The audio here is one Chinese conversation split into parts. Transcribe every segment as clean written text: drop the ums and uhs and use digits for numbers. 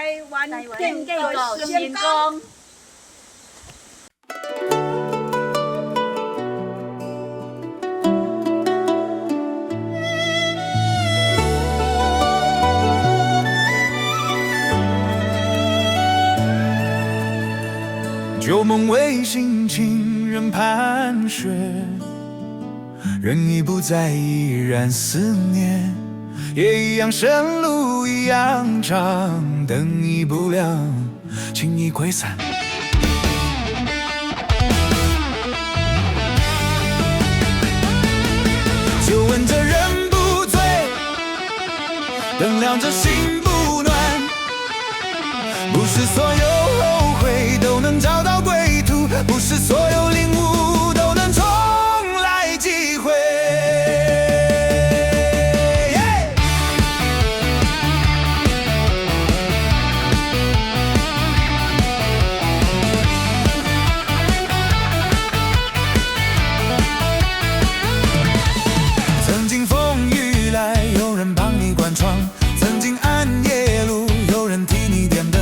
台湾建建构构成成功。功。旧梦未醒，情人盘旋，人已不在，依然思念。夜一样深，路一样长，灯已不亮，情已溃散。就问这人不醉，灯亮着心不暖。不是所有后悔都能找到归途，不是所有领悟都能重来机会。曾经风雨来，有人帮你关窗；曾经暗夜路，有人替你点灯；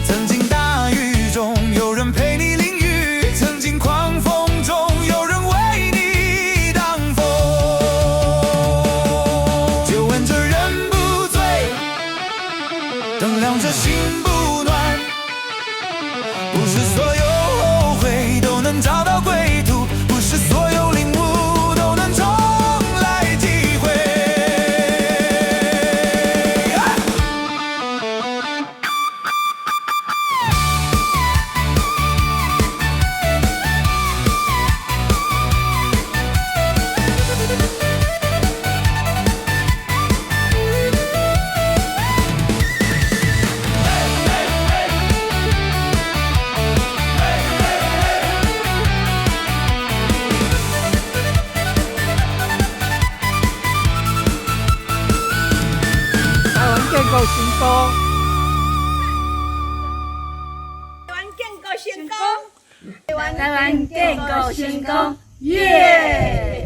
曾经大雨中，有人陪你淋雨；曾经狂风中，有人为你挡风。就问这人不醉，灯亮着心不暖。不是所有后悔都能找到归途，不是所有领悟都能重来机会。台湾建构成功。台湾建构成功。台湾建构成功，耶！